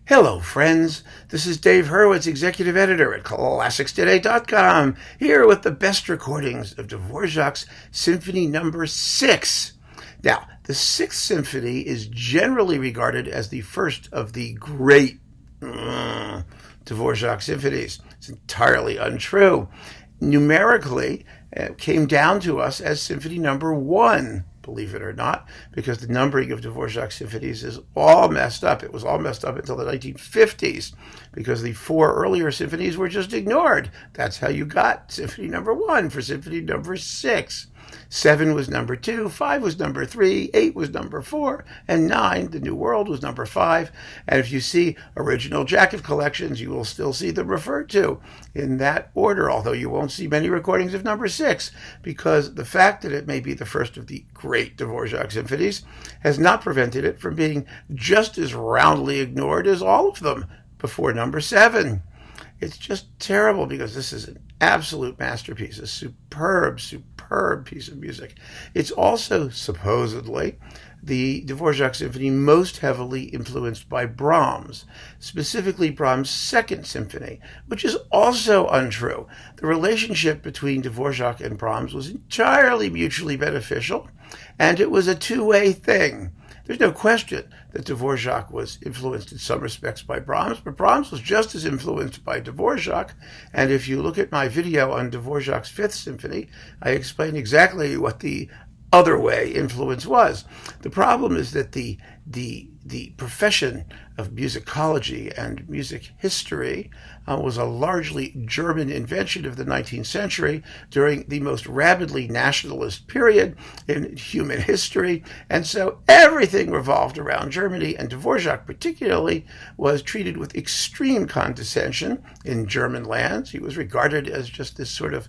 Hello, friends. This is Dave Hurwitz, Executive Editor at ClassicsToday.com, here with the best recordings of Dvorak's Symphony No. 6. Now, the Sixth Symphony is generally regarded as the first of the great Dvorak symphonies. It's entirely untrue. Numerically, it came down to us as Symphony No. 1. Believe it or not, because the numbering of Dvorak symphonies is all messed up. It was all messed up until the 1950s, because the four earlier symphonies were just ignored. That's how you got Symphony No. 1 for Symphony No. 6. 7 was No. 2, 5 was No. 3, 8 was No. 4, and 9, The New World, was No. 5. And if you see original jacket collections, you will still see them referred to in that order, although you won't see many recordings of No. 6, because the fact that it may be the first of the great Dvorak symphonies has not prevented it from being just as roundly ignored as all of them before No. 7. It's just terrible, because this is an absolute masterpiece, a superb piece of music. It's also supposedly the Dvorak symphony most heavily influenced by Brahms, specifically Brahms' Second Symphony, which is also untrue. The relationship between Dvorak and Brahms was entirely mutually beneficial, and it was a two-way thing. There's no question that Dvorak was influenced in some respects by Brahms, but Brahms was just as influenced by Dvorak. And if you look at my video on Dvorak's Fifth Symphony, I explain exactly what the other way influence was. The problem is that the profession of musicology and music history was a largely German invention of the 19th century during the most rabidly nationalist period in human history. And so everything revolved around Germany, and Dvorak particularly was treated with extreme condescension in German lands. He was regarded as just this sort of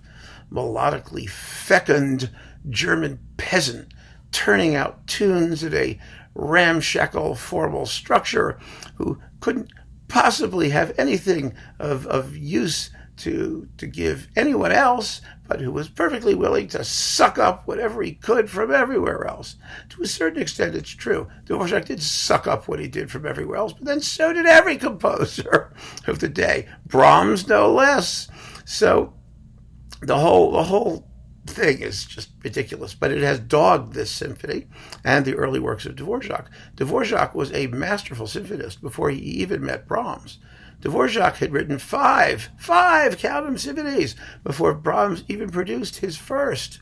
melodically fecund German peasant turning out tunes in a ramshackle formal structure who couldn't possibly have anything of use to give anyone else, but who was perfectly willing to suck up whatever he could from everywhere else. To a certain extent, it's true. Dvorak did suck up what he did from everywhere else, but then so did every composer of the day, Brahms no less. So the whole thing is just ridiculous, but it has dogged this symphony and the early works of Dvorak. Dvorak was a masterful symphonist before he even met Brahms. Dvorak had written five, count them, symphonies before Brahms even produced his first.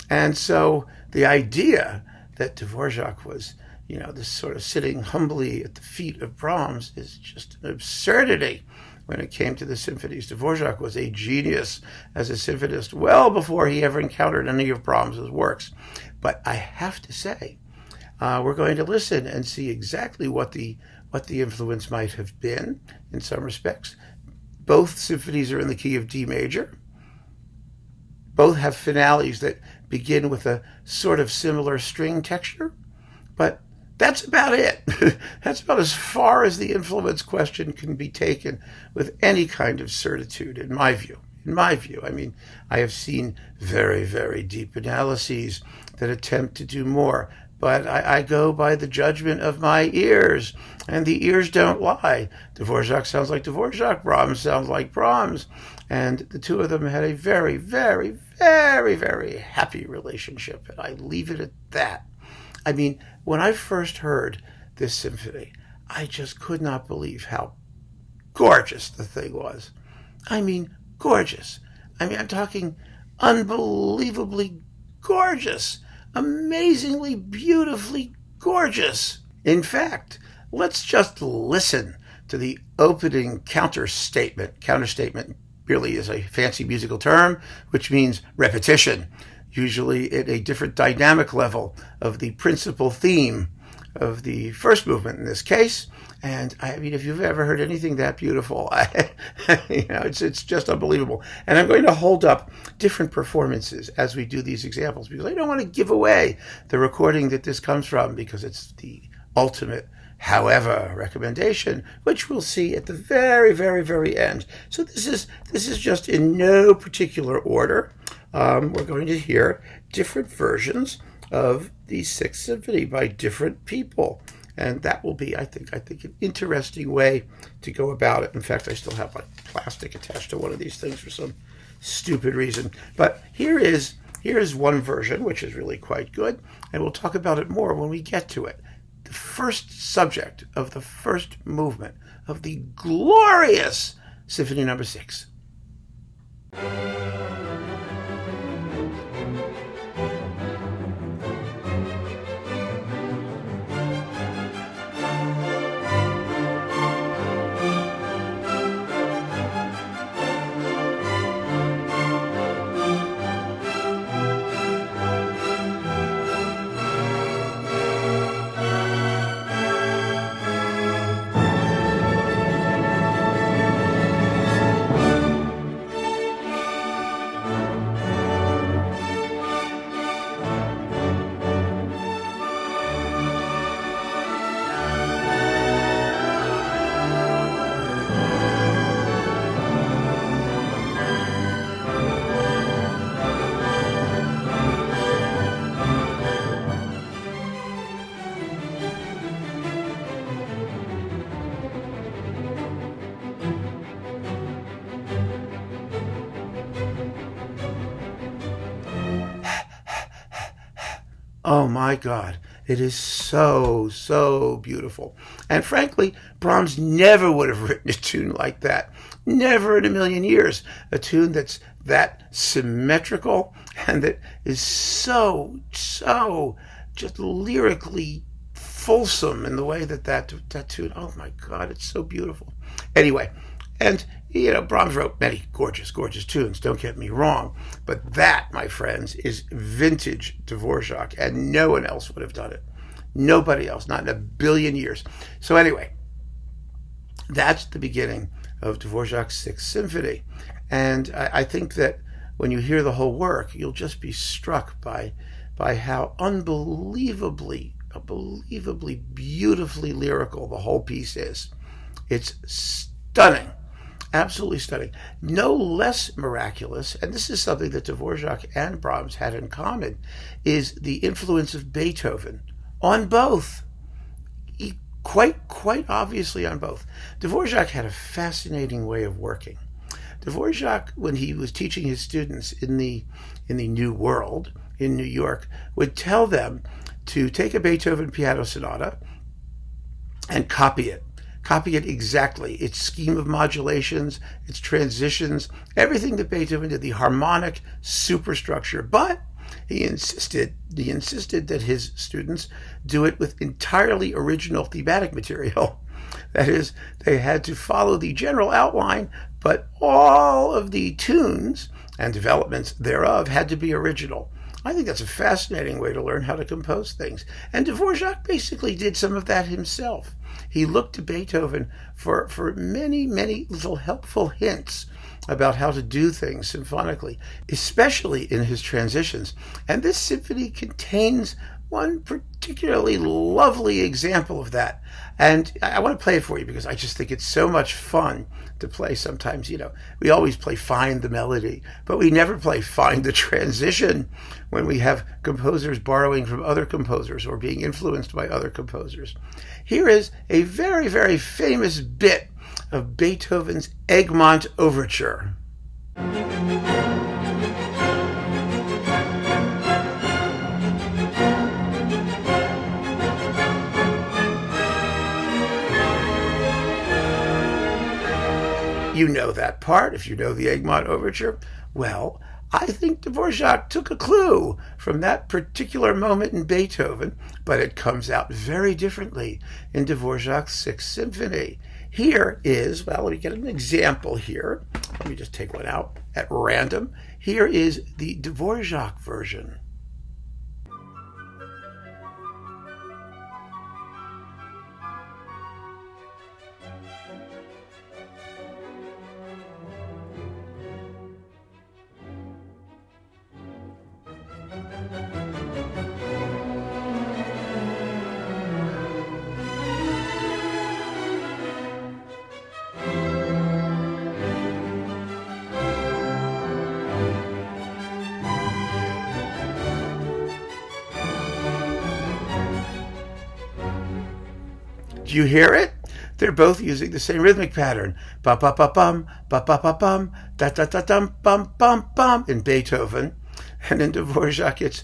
And so the idea that Dvorak was, this sort of sitting humbly at the feet of Brahms is just an absurdity. When it came to the symphonies, Dvorak was a genius as a symphonist well before he ever encountered any of Brahms's works. But I have to say, we're going to listen and see exactly what the influence might have been in some respects. Both symphonies are in the key of D major. Both have finales that begin with a sort of similar string texture, but that's about it. That's about as far as the influence question can be taken with any kind of certitude, in my view. I mean, I have seen very, very deep analyses that attempt to do more, but I go by the judgment of my ears, and the ears don't lie. Dvorak sounds like Dvorak, Brahms sounds like Brahms, and the two of them had a very, very, very, very happy relationship, and I leave it at that. I mean, when I first heard this symphony, I just could not believe how gorgeous the thing was. I mean, gorgeous. I'm talking unbelievably gorgeous, amazingly, beautifully gorgeous. In fact, let's just listen to the opening counterstatement. Counterstatement really is a fancy musical term, which means repetition, usually at a different dynamic level of the principal theme of the first movement in this case. And I mean, if you've ever heard anything that beautiful, it's just unbelievable. And I'm going to hold up different performances as we do these examples, because I don't want to give away the recording that this comes from, because it's the ultimate however recommendation, which we'll see at the very, very, very end. So this is just in no particular order. We're going to hear different versions of the Sixth Symphony by different people. And that will be, I think, an interesting way to go about it. In fact, I still have like plastic attached to one of these things for some stupid reason. But here is one version, which is really quite good, and we'll talk about it more when we get to it. The first subject of the first movement of the glorious Symphony No. 6. Oh my God, it is so, so beautiful. And frankly, Brahms never would have written a tune like that. Never in a million years. A tune that's that symmetrical and that is so, so just lyrically fulsome in the way that tune, oh my God, it's so beautiful. Anyway, and Brahms wrote many gorgeous, gorgeous tunes, don't get me wrong. But that, my friends, is vintage Dvorak, and no one else would have done it. Nobody else, not in a billion years. So anyway, that's the beginning of Dvorak's Sixth Symphony. And I think that when you hear the whole work, you'll just be struck by how unbelievably beautifully lyrical the whole piece is. It's stunning. Absolutely stunning. No less miraculous, and this is something that Dvorak and Brahms had in common, is the influence of Beethoven on both. Quite obviously on both. Dvorak had a fascinating way of working. Dvorak, when he was teaching his students in the New World in New York, would tell them to take a Beethoven piano sonata and copy it. Copy it exactly. Its scheme of modulations, its transitions, everything that Beethoven did, the harmonic superstructure. But he insisted that his students do it with entirely original thematic material. That is, they had to follow the general outline, but all of the tunes and developments thereof had to be original. I think that's a fascinating way to learn how to compose things. And Dvorak basically did some of that himself. He looked to Beethoven for many, many little helpful hints about how to do things symphonically, especially in his transitions. And this symphony contains one particularly lovely example of that. And I want to play it for you because I just think it's so much fun to play sometimes. We always play Find the Melody, but we never play Find the Transition when we have composers borrowing from other composers or being influenced by other composers. Here is a very, very famous bit of Beethoven's Egmont Overture. You know that part, if you know the Egmont Overture. Well, I think Dvorak took a clue from that particular moment in Beethoven, but it comes out very differently in Dvorak's Sixth Symphony. Here is, well, let me get an example here. Let me just take one out at random. Here is the Dvorak version. Do you hear it? They're both using the same rhythmic pattern. Ba ba ba bum, ba ba ba bum, da da da dum, bum bum bum in Beethoven. And in Dvorak, it's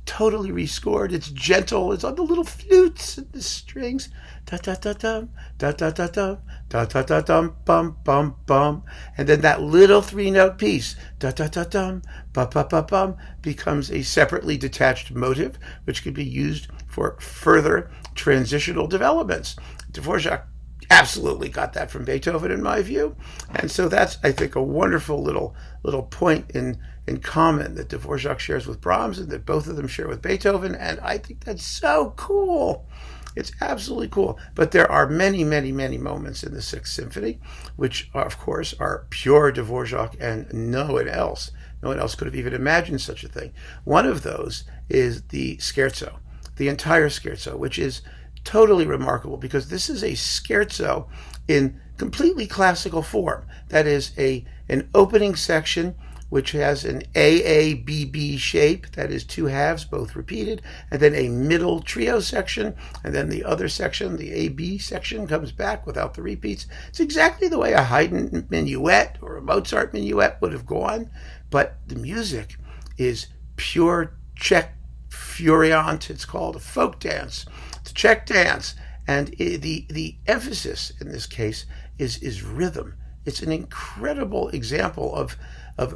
totally rescored. It's gentle. It's on the little flutes and the strings. Da da da dum, da da da dum, da da da dum, bum bum bum. And then that little 3-note piece, da da da dum, ba ba ba bum, becomes a separately detached motive, which could be used for further transitional developments. Dvorak absolutely got that from Beethoven, in my view, and so that's, I think, a wonderful little point in common that Dvorak shares with Brahms and that both of them share with Beethoven, and I think that's so cool. It's absolutely cool. But there are many, many, many moments in the Sixth Symphony, which, of course, are pure Dvorak and no one else. No one else could have even imagined such a thing. One of those is the scherzo, the entire scherzo, which is totally remarkable because this is a scherzo in completely classical form. That is an opening section which has an AABB shape, that is 2 halves, both repeated, and then a middle trio section, and then the other section, the AB section, comes back without the repeats. It's exactly the way a Haydn minuet or a Mozart minuet would have gone, but the music is pure Czech Furiant. It's called a folk dance. It's a Czech dance, and the emphasis in this case is rhythm. It's an incredible example of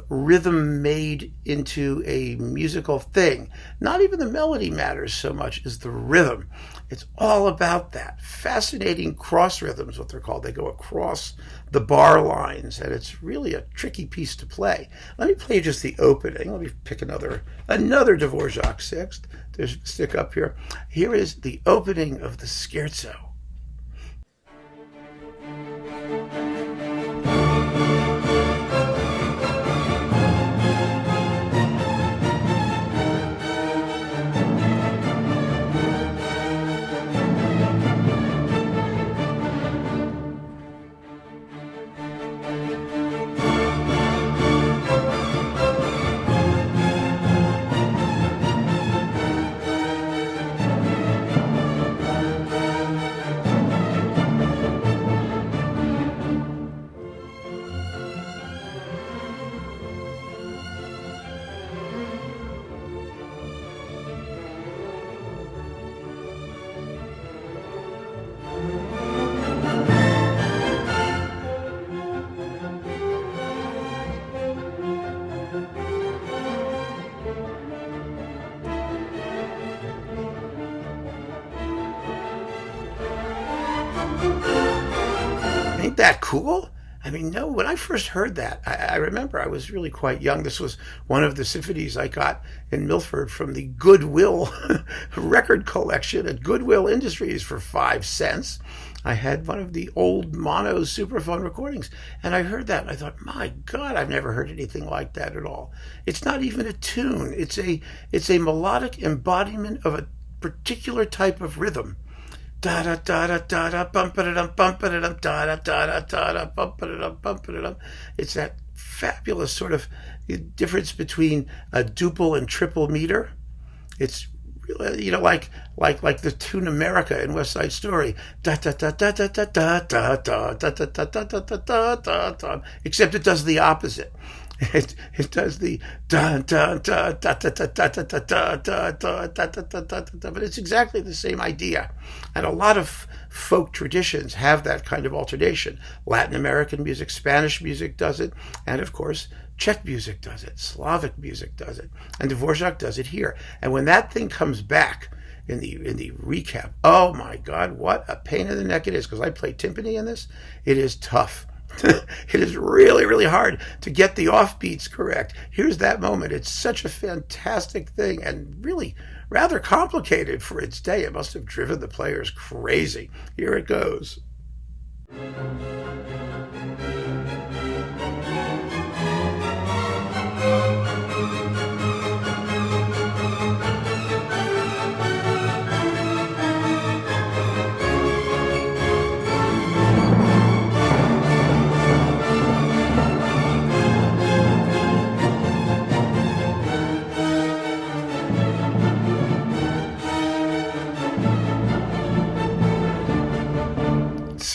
rhythm made into a musical thing. Not even the melody matters so much as the rhythm. It's all about that. Fascinating cross rhythms, what they're called. They go across the bar lines, and it's really a tricky piece to play. Let me play just the opening. Let me pick another Dvorak sixth. There's a stick up here. Here is the opening of the scherzo. Ain't that cool? I mean, no, when I first heard that, I remember I was really quite young. This was one of the symphonies I got in Milford from the Goodwill record collection at Goodwill Industries for 5 cents. I had one of the old mono Supraphon recordings, and I heard that, and I thought, my God, I've never heard anything like that at all. It's not even a tune. It's a melodic embodiment of a particular type of rhythm. Da da da da da da bum ba da dum bum ba da dum da da da da da da bum ba da dum bum ba da dum. It's that fabulous sort of difference between a duple and triple meter. It's really, like the tune America in West Side Story. Da da da da da da da da da da da da da da da da da. Except it does the opposite. It does the da da da da da da da da da da da da da da da, but it's exactly the same idea, and a lot of folk traditions have that kind of alternation. Latin American music, Spanish music does it, and of course Czech music does it, Slavic music does it, and Dvorak does it here. And when that thing comes back in the recap, oh my God, what a pain in the neck it is! Because I play timpani in this, it is tough. It is really, really hard to get the offbeats correct. Here's that moment. It's such a fantastic thing and really rather complicated for its day. It must have driven the players crazy. Here it goes.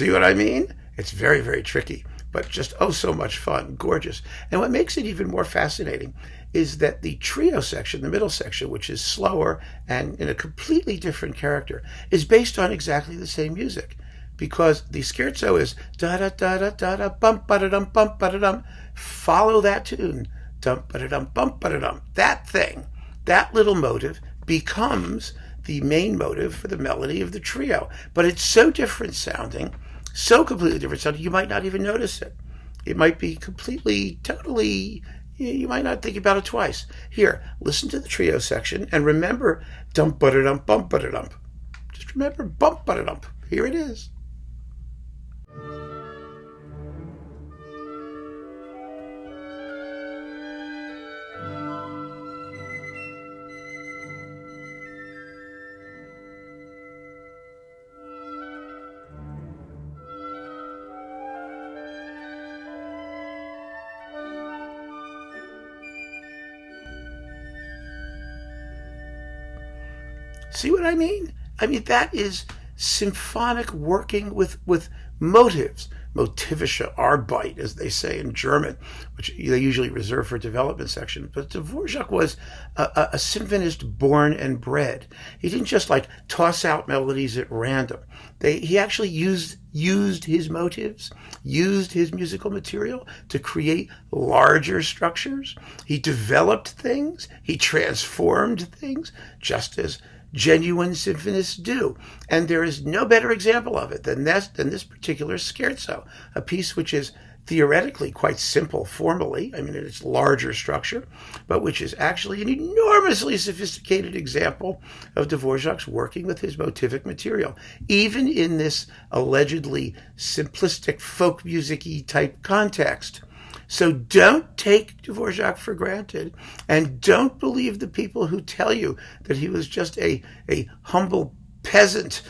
See what I mean? It's very, very tricky, but just oh so much fun, gorgeous. And what makes it even more fascinating is that the trio section, the middle section, which is slower and in a completely different character, is based on exactly the same music. Because the scherzo is da da da da da da bum ba da dum bum ba da dum. Follow that tune, dum ba da dum bum ba da dum. That thing, that little motive becomes the main motive for the melody of the trio. But it's so different sounding, so completely different sounding, you might not even notice it. It might be completely, totally, you might not think about it twice. Here, listen to the trio section and remember dum ba da dum bum ba da dum. Just remember bum ba da dum. Here it is. See what I mean? I mean, that is symphonic working with motives. Motivische Arbeit, as they say in German, which they usually reserve for development section. But Dvorak was a symphonist born and bred. He didn't just like toss out melodies at random. He actually used his motives, used his musical material to create larger structures. He developed things. He transformed things, just as genuine symphonists do. And there is no better example of it than this particular scherzo, a piece which is theoretically quite simple formally, I mean, in its larger structure, but which is actually an enormously sophisticated example of Dvorak's working with his motivic material, even in this allegedly simplistic folk music-y type context. So don't take Dvorak for granted, and don't believe the people who tell you that he was just a humble peasant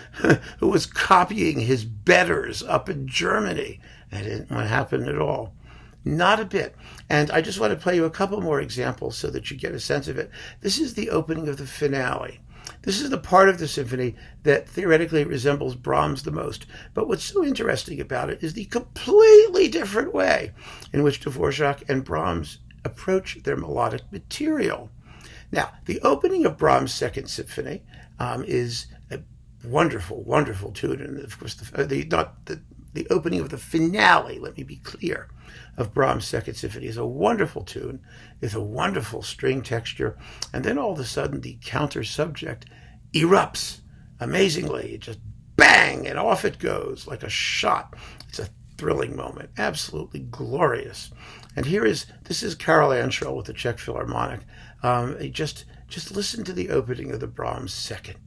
who was copying his betters up in Germany. That didn't happen at all. Not a bit. And I just want to play you a couple more examples so that you get a sense of it. This is the opening of the finale. This is the part of the symphony that theoretically resembles Brahms the most. But what's so interesting about it is the completely different way in which Dvorak and Brahms approach their melodic material. Now, the opening of Brahms' Second Symphony is a wonderful, wonderful tune. And of course, the opening of the finale, let me be clear, of Brahms' Second Symphony is a wonderful tune, with a wonderful string texture, and then all of a sudden the counter subject erupts amazingly. It just bang, and off it goes like a shot. It's a thrilling moment, absolutely glorious. And this is Karel Antrell with the Czech Philharmonic. Just listen to the opening of the Brahms Second.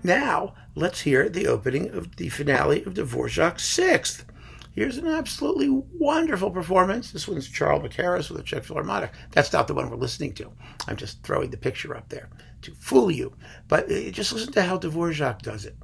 Now, let's hear the opening of the finale of Dvorak's Sixth. Here's an absolutely wonderful performance. This one's Charles Macaris with the Czech Philharmonic. That's not the one we're listening to. I'm just throwing the picture up there to fool you. But just listen to how Dvorak does it.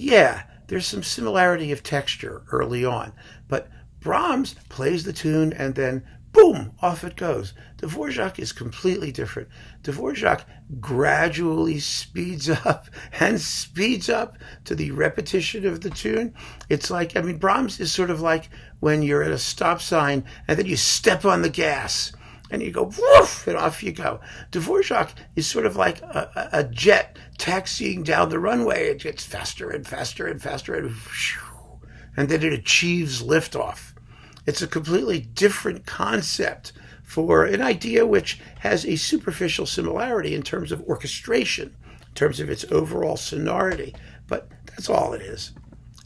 yeah, there's some similarity of texture early on, but Brahms plays the tune and then boom, off it goes. Dvorak is completely different. Dvorak gradually speeds up and speeds up to the repetition of the tune. It's like, Brahms is sort of like when you're at a stop sign and then you step on the gas and you go woof, and off you go. Dvorak is sort of like a jet taxiing down the runway. It gets faster and faster and faster, and then it achieves liftoff. It's a completely different concept for an idea which has a superficial similarity in terms of orchestration, in terms of its overall sonority, but that's all it is.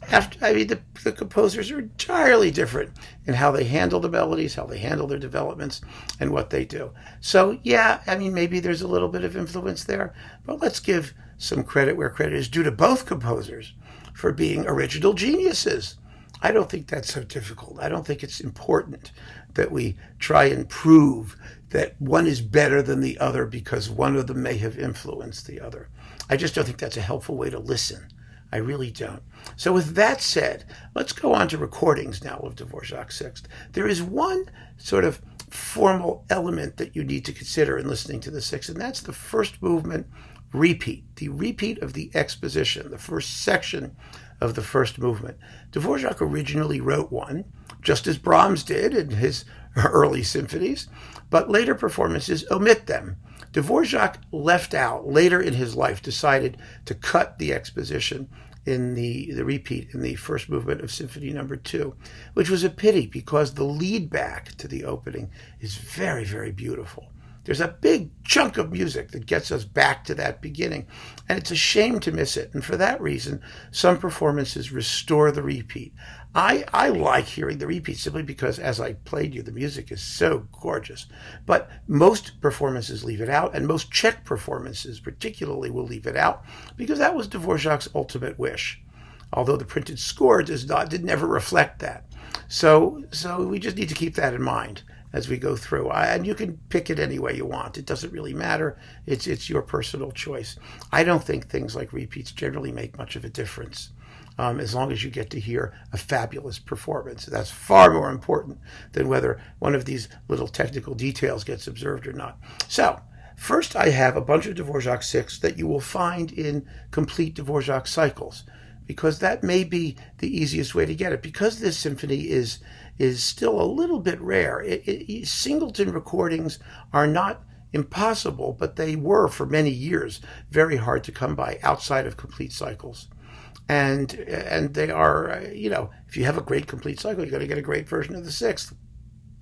The composers are entirely different in how they handle the melodies, how they handle their developments, and what they do. So, yeah, maybe there's a little bit of influence there, but let's give some credit where credit is due to both composers for being original geniuses. I don't think that's so difficult. I don't think it's important that we try and prove that one is better than the other because one of them may have influenced the other. I just don't think that's a helpful way to listen. I really don't. So with that said, let's go on to recordings now of Dvorak's Sixth. There is one sort of formal element that you need to consider in listening to the Sixth, and that's the first movement repeat, the repeat of the exposition, the first section of the first movement. Dvorak originally wrote one, just as Brahms did in his early symphonies, but later performances omit them. Dvorak left out, later in his life, decided to cut the exposition in the repeat in the first movement of Symphony No. 2, which was a pity because the lead back to the opening is very, very beautiful. There's a big chunk of music that gets us back to that beginning, and it's a shame to miss it. And for that reason, some performances restore the repeat. I like hearing the repeat simply because, as I played you, the music is so gorgeous. But most performances leave it out, and most Czech performances particularly will leave it out because that was Dvorak's ultimate wish. Although the printed score did never reflect that. So we just need to keep that in mind as we go through. And you can pick it any way you want. It doesn't really matter. It's your personal choice. I don't think things like repeats generally make much of a difference, as long as you get to hear a fabulous performance. That's far more important than whether one of these little technical details gets observed or not. So, first I have a bunch of Dvorak Sixths that you will find in complete Dvorak cycles, because that may be the easiest way to get it. Because this symphony is still a little bit rare. Singleton recordings are not impossible, but they were for many years very hard to come by outside of complete cycles. And they are, if you have a great complete cycle, you're going to get a great version of the Sixth.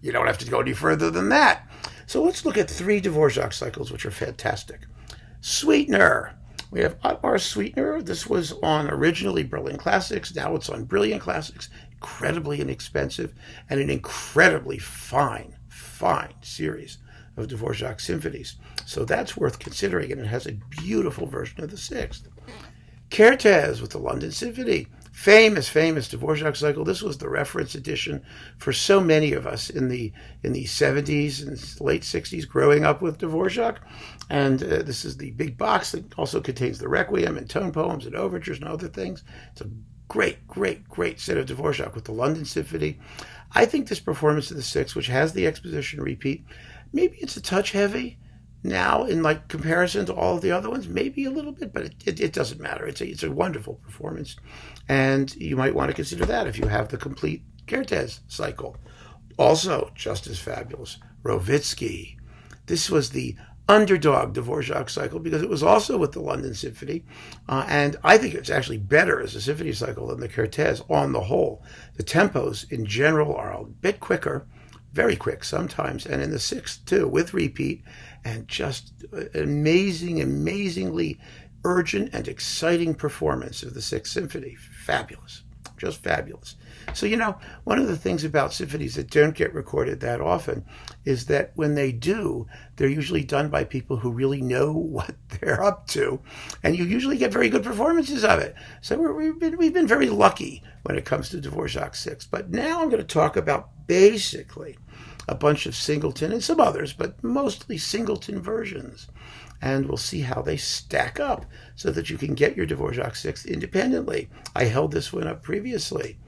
You don't have to go any further than that. So let's look at 3 Dvorak cycles, which are fantastic. Sweetener. We have Otmar Sweetener. This was on originally Berlin Classics. Now it's on Brilliant Classics. Incredibly inexpensive and an incredibly fine series of Dvorak symphonies. So that's worth considering, and it has a beautiful version of the Sixth. Kertész with the London Symphony. Famous Dvorak cycle. This was the reference edition for so many of us in the 70s and late 60s growing up with Dvorak. And this is the big box that also contains the Requiem and tone poems and overtures and other things. It's a great set of Dvorak with the London Symphony. I think this performance of the Sixth, which has the exposition repeat, maybe it's a touch heavy now in comparison to all of the other ones, maybe a little bit, but it doesn't matter. It's a wonderful performance, and you might want to consider that if you have the complete Kertész cycle. Also, just as fabulous, Rovitsky. This was the underdog Dvorak cycle because it was also with the London Symphony, and I think it's actually better as a symphony cycle than the Kertész on the whole. The tempos in general are a bit quicker, very quick sometimes, and in the Sixth too, with repeat, and just amazingly urgent and exciting performance of the Sixth Symphony. Fabulous, just fabulous. So, one of the things about symphonies that don't get recorded that often is that when they do, they're usually done by people who really know what they're up to, and you usually get very good performances of it. So we've been very lucky when it comes to Dvorak Sixth. But now I'm going to talk about basically a bunch of Singleton and some others, but mostly Singleton versions. And we'll see how they stack up so that you can get your Dvorak Sixth independently. I held this one up previously.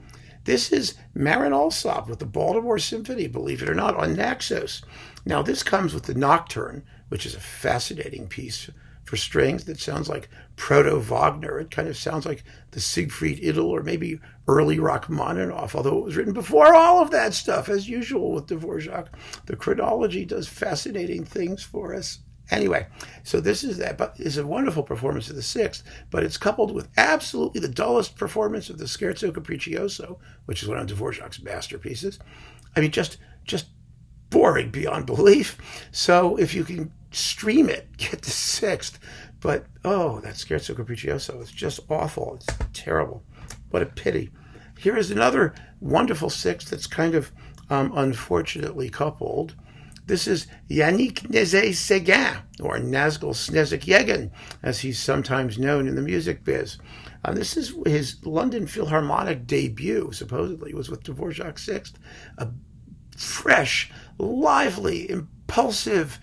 This is Marin Alsop with the Baltimore Symphony, believe it or not, on Naxos. Now, this comes with the Nocturne, which is a fascinating piece for strings that sounds like proto-Wagner. It kind of sounds like the Siegfried Idyll or maybe early Rachmaninoff, although it was written before all of that stuff, as usual with Dvorak. The chronology does fascinating things for us. Anyway, so this is that, but it's a wonderful performance of the Sixth, but it's coupled with absolutely the dullest performance of the Scherzo Capriccioso, which is one of Dvorak's masterpieces. I mean, just boring beyond belief. So if you can stream it, get the Sixth. But, that Scherzo Capriccioso is just awful. It's terrible. What a pity. Here is another wonderful Sixth that's kind of unfortunately coupled. This is Yannick Nézet-Séguin, or Nazgul Snezek-Yegin, as he's sometimes known in the music biz. This is his London Philharmonic debut, supposedly. It was with Dvorak's Sixth. A fresh, lively, impulsive,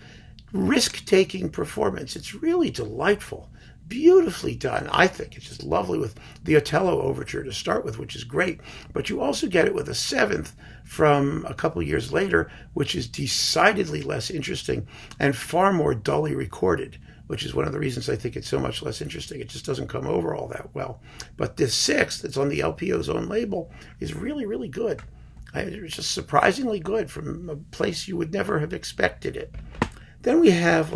risk-taking performance. It's really delightful. Beautifully done, I think. It's just lovely with the Otello overture to start with, which is great. But you also get it with a seventh from a couple years later, which is decidedly less interesting and far more dully recorded, which is one of the reasons I think it's so much less interesting. It just doesn't come over all that well. But this sixth that's on the LPO's own label is really, really good. It's just surprisingly good from a place you would never have expected it. Then we have,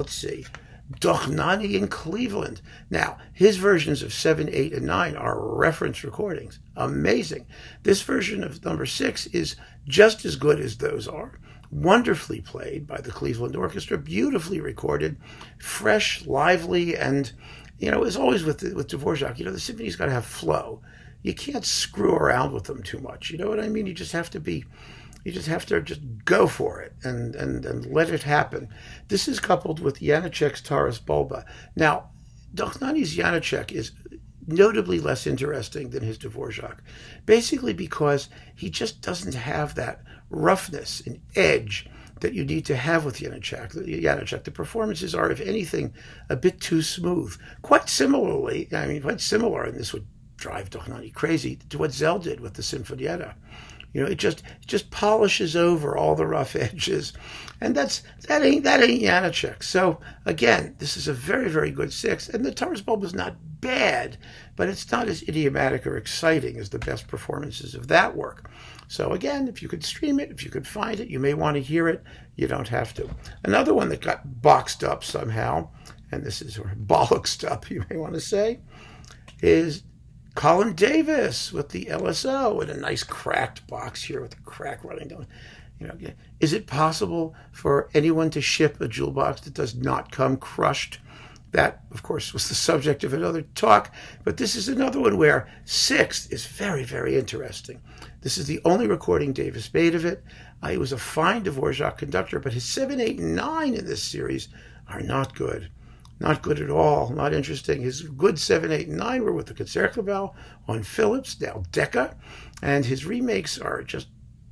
Dochnani in Cleveland. Now, his versions of 7, 8, and 9 are reference recordings. Amazing. This version of number 6 is just as good as those are. Wonderfully played by the Cleveland Orchestra, beautifully recorded, fresh, lively, and, as always with Dvorak, the symphony's got to have flow. You can't screw around with them too much. You know what I mean? You just have to just go for it and let it happen. This is coupled with Janacek's Taras Bulba. Now, Dochnani's Janacek is notably less interesting than his Dvorak, basically because he just doesn't have that roughness and edge that you need to have with Janacek. The performances are, if anything, a bit too smooth. Quite similar, and this would drive Dochnani crazy, to what Zell did with the Sinfonietta. It just polishes over all the rough edges, and that ain't Janacek. So again, this is a very, very good sixth, and the Taras Bulba is not bad, but it's not as idiomatic or exciting as the best performances of that work. So again, if you could stream it, if you could find it, you may want to hear it. You don't have to. Another one that got boxed up somehow, and this is bollocksed up, you may want to say, is Colin Davis with the LSO in a nice cracked box here with a crack running down. Is it possible for anyone to ship a jewel box that does not come crushed? That, of course, was the subject of another talk, but this is another one where sixth is very, very interesting. This is the only recording Davis made of it. He was a fine Dvorak conductor, but his 7, 8, and 9 in this series are not good. Not good at all, not interesting. His good 7, 8, and 9 were with the Concertgebouw on Philips, now Decca, and his remakes are just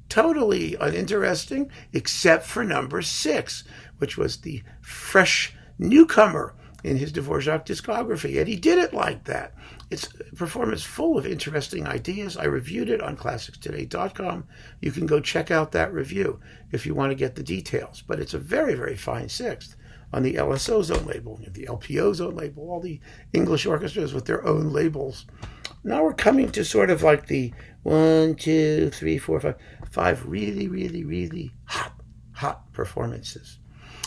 totally uninteresting, except for number 6, which was the fresh newcomer in his Dvorak discography, and he did it like that. It's a performance full of interesting ideas. I reviewed it on ClassicsToday.com. You can go check out that review if you want to get the details, but it's a very, very fine sixth on the LSO's own label, the LPO's own label, all the English orchestras with their own labels. Now we're coming to sort of like the 1, 2, 3, 4, 5 really, really, really hot performances.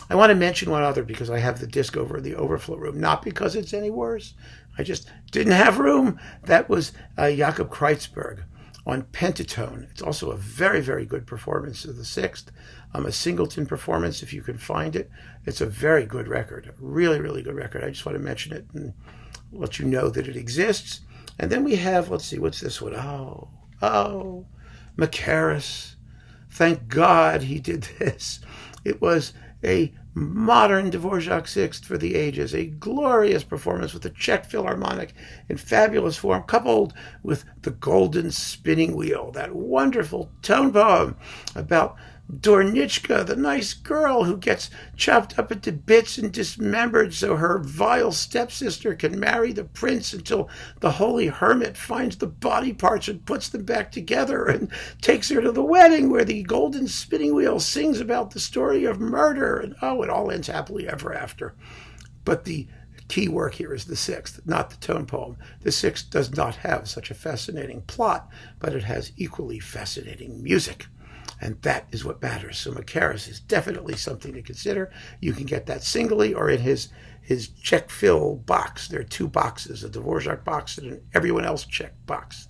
I want to mention one other because I have the disc over in the overflow room, not because it's any worse. I just didn't have room. That was Jakob Kreutzberg on pentatone. It's also a very, very good performance of the sixth. A Singleton performance, if you can find it. It's a very good record, a really, really good record. I just want to mention it and let you know that it exists. And then we have, what's this one? Oh, Macaris. Thank God he did this. It was a modern Dvorak sixth for the ages, a glorious performance with the Czech Philharmonic in fabulous form, coupled with the Golden Spinning Wheel, that wonderful tone poem about Dornichka, the nice girl who gets chopped up into bits and dismembered so her vile stepsister can marry the prince until the holy hermit finds the body parts and puts them back together and takes her to the wedding where the golden spinning wheel sings about the story of murder. And it all ends happily ever after. But the key work here is the sixth, not the tone poem. The sixth does not have such a fascinating plot, but it has equally fascinating music. And that is what matters. So Macaris is definitely something to consider. You can get that singly or in his check fill box. There are two boxes, a Dvorak box and an everyone else check box.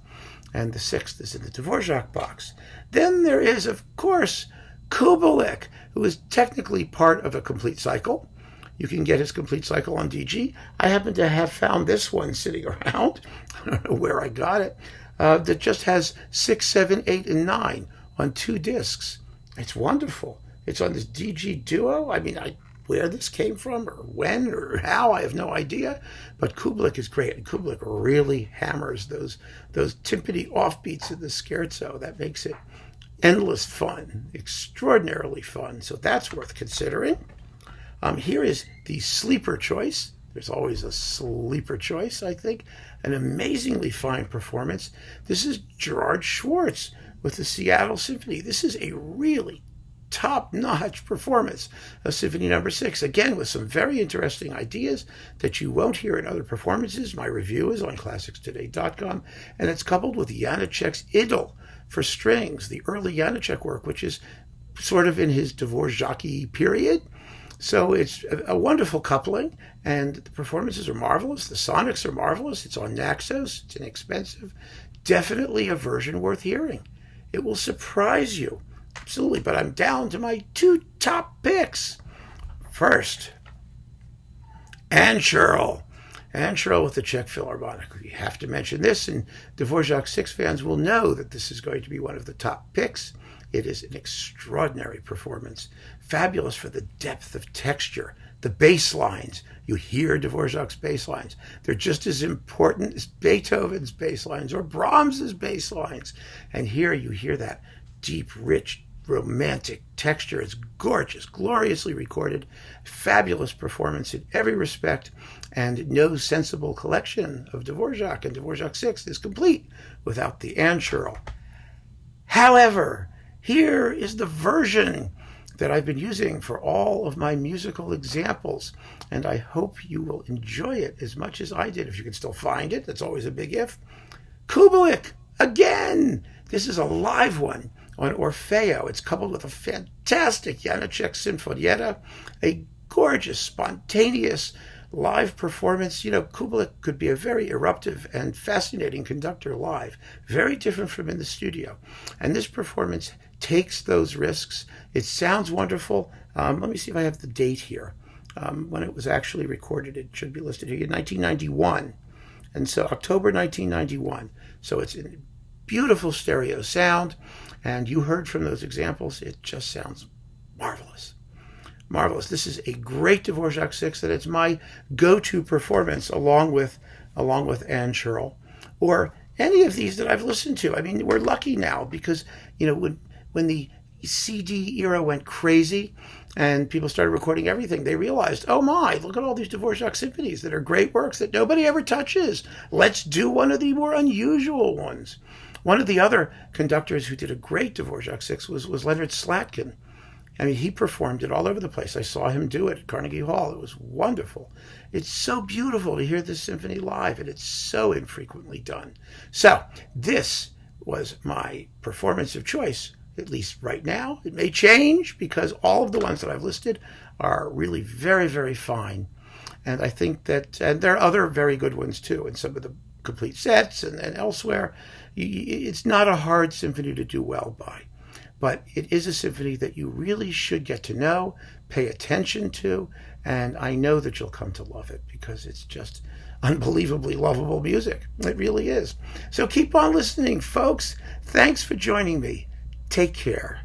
And the sixth is in the Dvorak box. Then there is, of course, Kubelik, who is technically part of a complete cycle. You can get his complete cycle on DG. I happen to have found this one sitting around. I don't know where I got it. That just has 6, 7, 8, and 9 on 2 discs. It's wonderful. It's on this DG Duo. I mean, where this came from or when or how, I have no idea. But Kubelik is great. And Kubelik really hammers those timpani offbeats of the scherzo. That makes it endless fun, extraordinarily fun. So that's worth considering. Here is the sleeper choice. There's always a sleeper choice, I think. An amazingly fine performance. This is Gerard Schwartz with the Seattle Symphony. This is a really top-notch performance of Symphony No. 6. Again, with some very interesting ideas that you won't hear in other performances. My review is on classicstoday.com, and it's coupled with Janáček's Idyll for strings, the early Janáček work, which is sort of in his Dvořáky period. So it's a wonderful coupling, and the performances are marvelous. The sonics are marvelous. It's on Naxos. It's inexpensive. Definitely a version worth hearing. It will surprise you. Absolutely. But I'm down to my 2 top picks. First, Anne Shirl. Anne Shirl with the Czech Philharmonic. You have to mention this, and Dvorak 6 fans will know that this is going to be one of the top picks. It is an extraordinary performance, fabulous for the depth of texture. The bass lines, you hear Dvorak's bass lines. They're just as important as Beethoven's bass lines or Brahms's bass lines. And here you hear that deep, rich, romantic texture. It's gorgeous, gloriously recorded, fabulous performance in every respect, and no sensible collection of Dvorak and Dvorak 6 is complete without the Anne Shirl. However, here is the version that I've been using for all of my musical examples, and I hope you will enjoy it as much as I did. If you can still find it, that's always a big if. Kubelik, again! This is a live one on Orfeo. It's coupled with a fantastic Janáček Sinfonietta, a gorgeous, spontaneous live performance. You know, Kubelik could be a very eruptive and fascinating conductor live, very different from in the studio. And this performance takes those risks. It sounds wonderful. Let me see if I have the date here. When it was actually recorded, it should be listed here, in 1991. And so October 1991. So it's in beautiful stereo sound. And you heard from those examples, it just sounds marvelous. Marvelous. This is a great Dvorak 6, and it's my go-to performance along with Anne Shirl, or any of these that I've listened to. I mean, we're lucky now because, you know, when the CD era went crazy and people started recording everything, they realized, oh my, look at all these Dvorak symphonies that are great works that nobody ever touches. Let's do one of the more unusual ones. One of the other conductors who did a great Dvorak 6 was Leonard Slatkin. I mean, he performed it all over the place. I saw him do it at Carnegie Hall. It was wonderful. It's so beautiful to hear this symphony live, and it's so infrequently done. So this was my performance of choice, at least right now. It may change because all of the ones that I've listed are really very, very fine. And I think that, and there are other very good ones too, in some of the complete sets and elsewhere. It's not a hard symphony to do well by. But it is a symphony that you really should get to know, pay attention to, and I know that you'll come to love it because it's just unbelievably lovable music. It really is. So keep on listening, folks. Thanks for joining me. Take care.